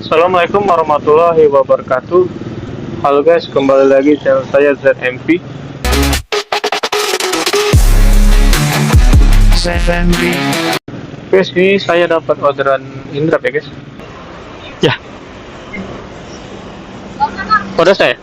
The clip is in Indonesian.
Assalamualaikum warahmatullahi wabarakatuh. Halo guys, kembali lagi channel saya ZMP. Guys, ini saya dapat orderan Indra ya guys. Ya. Order saya.